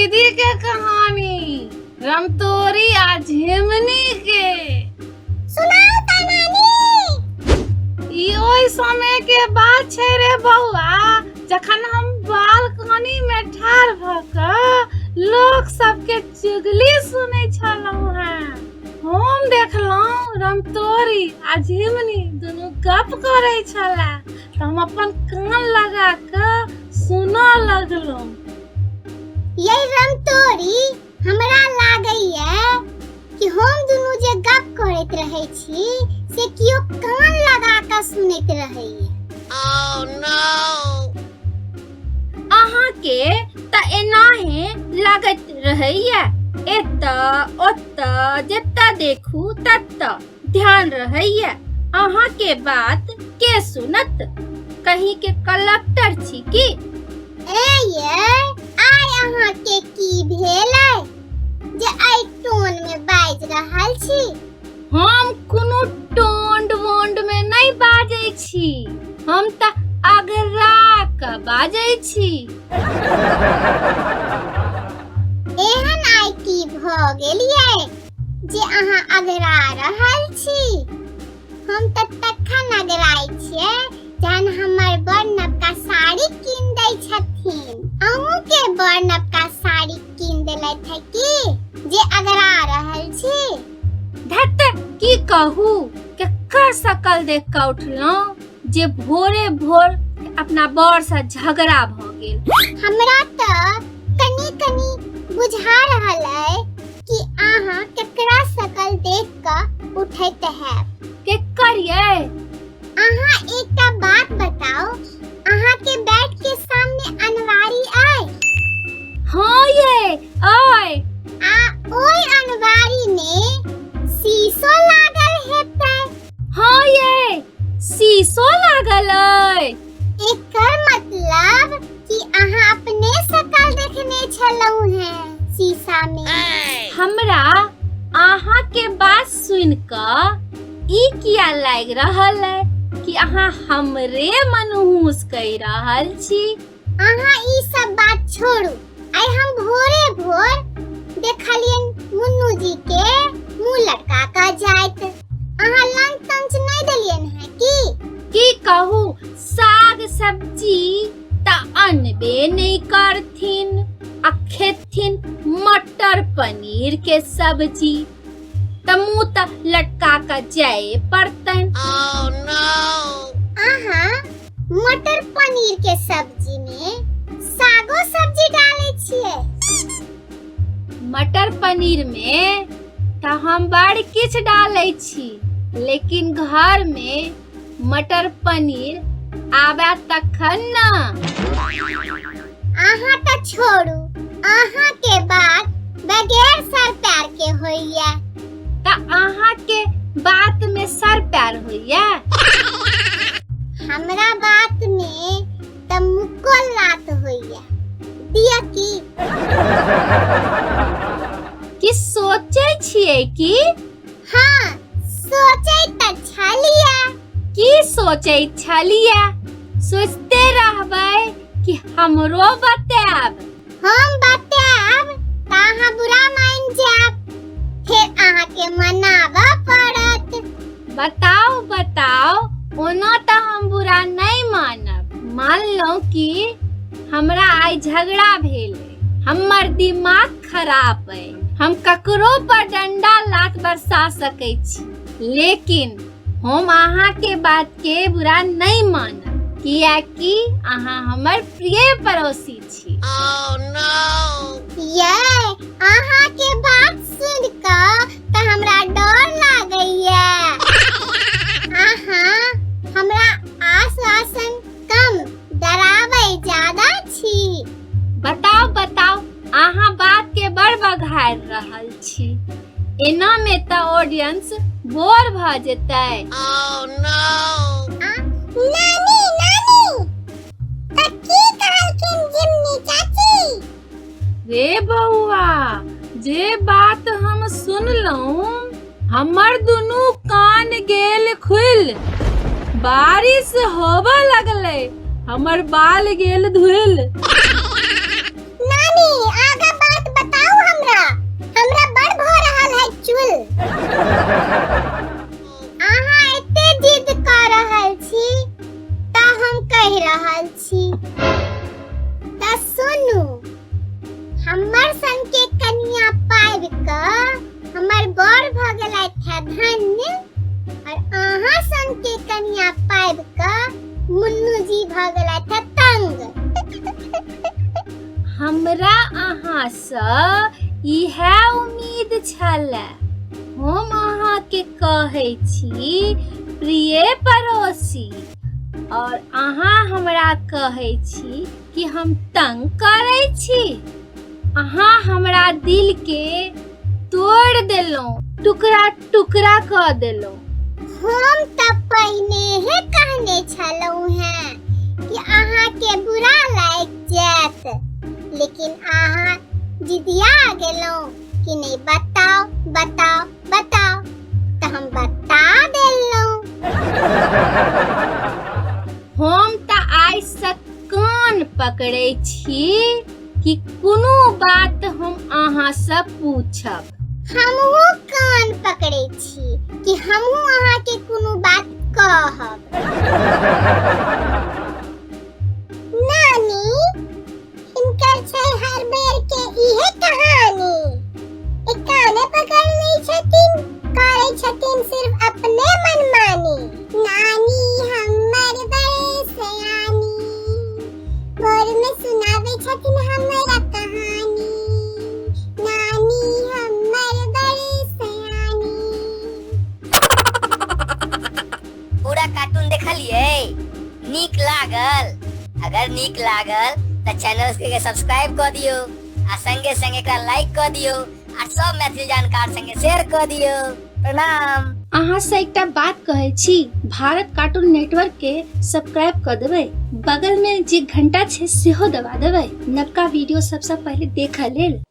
दीदी के कहानी रमतोरी आ झिमनी के सुनाओ ता नानी। ई ओई समय के बात छै रे बउआ, जखन हम बालकनी में ठाढ़ भ क लोग सबके चुगली सुनै छलहुं हैं। हम देखलहुं रमतोरी आ झिमनी दुनू गप करै छला त हम अपन कान लगा क सुनऽ लगलहुं। ये रमतोरी हमरा लागैया कि हम दुनू जे गप करैत रहै छी से कियो कान लगा क सुनैत रहैया। Oh no! अहाँ के त एनाहे लागत रहैया, एतऽ ओतऽ जतऽ देखू ततऽ ध्यान रहैया। अहाँ के बात के सुनत? कहीं के कलेक्टर छी की? ए ये आइ अहाँ के की भेलै जे आई टोन में बाज रहल छी? हम कोनो टोंड वोंड में नहीं बाजै छी, हम त अगरा क बाजै छी। एहन आई की भ गेलियै जे अहाँ अगरा रहल छी? हम त तखन अगराइ छियै जहन हमर बड़ नवका साड़ी कीन दै छथिन। अहूँ के बड़ नवका साड़ी कीन देलथि है की जे अगरा रहल छी? धत की कहू, केकर शकल देख क उठलहुं जे भोरे भोर अपना बड़ से झगड़ा भ गेल। हमरा त कनी कनी बुझा रहल है कि अहाँ केकरा शकल देख क उठैत हैब। केकर ये? अहाँ एकटा बात बताओ, अहाँ के बेड के सामने अनवारी आए? हाँ ये आय। आ ओई अनवारी में शीशो लागल हेतै? हाँ ये शीशो लागल है। एकर मतलब कि अहाँ अपने शकल देखने छलहुं हैं शीशा में। हमरा अहाँ के बात सुन क ई किया लाग रहल है कि अहाँ हमरे मनहूस कह रहल छी? अहाँ ई सब बात छोड़ू। आई हम भोरे भोर देखलियन मुन्नू जी के मुंह लटका क जाइत। अहाँ लंच तंच नहीं देलियन है की कहू, साग सब्जी त अनबे नहीं करथिन, आ खेथिन मटर पनीर के सब्जी त मुंह त लटका क जाए पड़तन। Oh no! अहाँ मटर पनीर के सब्जी में सागो सब्जी डाले छियै? मटर पनीर में त हम बड़ किछ डालै छी, लेकिन घर में मटर पनीर आबे तखन न। अहाँ त छोड़ू, अहाँ के बात बगैर सर पैर के होइया। त अहाँ के बात में सर पैर होइया? हमरा बात में त मुक्को लात होइया। दिया कि सोचे छियै की? हाँ, सोचे त छलिया। की सोचे छलिया? सोचते रहबै कि हमरो बताएब? हम बताएब त अहाँ बुरा मान जाएब, फिर अहाँ के मनाबा पड़त। बताओ बताओ, ओना त हम बुरा नहीं मानब। मान लो कि हमरा आई झगड़ा भेल है, हमर दिमाग खराब है, हम ककरो पर डंडा लात बरसा सकै छी, लेकिन हम अहाँ के बात के बुरा नहीं मानब, कियाकि अहाँ हमर प्रिय पड़ोसी छी। Oh no! ये अहाँ के बात सुन क त हमरा डर लागैया। अहाँ हमरा आश्वासन कम, डराबै ज्यादा छी। बताओ बताओ, अहाँ बात के बड़ बघार रहल छी, एना में त ऑडियंस बोर भ जेतै। Oh no! नानी नानी, त की कहलखिन जिम्नी चाची? रे बउआ, जे बात हम सुनलहुं, हमर दुनू कान गेल खुल। बारिश होबे लगले, हमर बाल गेल धुल। नानी आगा बात हमर सन के कन्या पाबि क हमर बड़ भ गेलै था धन्य, और अहाँ सन के कन्या पाबि क मुन्नू जी भ गेलै था तंग। हमरा अहाँ सँ इहे उम्मीद छलै। हम अहाँ के कहै छी प्रिय पड़ोसी, और अहाँ हमरा कहै छी कि हम तंग करै छी। अहाँ हमरा दिल के तोड़ देलहुँ, टुकड़ा टुकड़ा कऽ देलहुँ। हम त पहिनेहे कहने छलहुँ हैं कि अहाँ के बुरा लागि जायत, लेकिन अहाँ जिदिया गेलहुँ कि नहीं बताओ बताओ बताओ, तो हम बता देलहुँ। हम त आइ सँ कान पकड़ै छी कि कोनो बात हम अहाँ सँ पूछब। हमहू कान पकड़े छी कि हमहू अहाँ के कोनो बात कहब। नानी, इनकर छै हर बेर के इहे कहानी। एक काने पकड़ लै छथिन, करै छथिन सिर्फ अपने मनमानी। नानी हमर बड़े सयानी, भोर में सुनावे छथिन हमरा कहानी। नानी हमर बड़े सयानी। पूरा कार्टून देखलिए? नीक लागल? अगर नीक लागल त चैनल के सब्सक्राइब कर दियो, आ संगे संगे एकरा लाइक कर दियो, आ सब मैथिली जानकार संगे शेयर कर दियो। प्रणाम। अहाँ से एकटा बात कहै छी, भारत कार्टून नेटवर्क के सब्सक्राइब कर देबै, बगल में जे घंटा छै सेहो दबा देबै, नवका वीडियो सबसे पहले देखै लेल।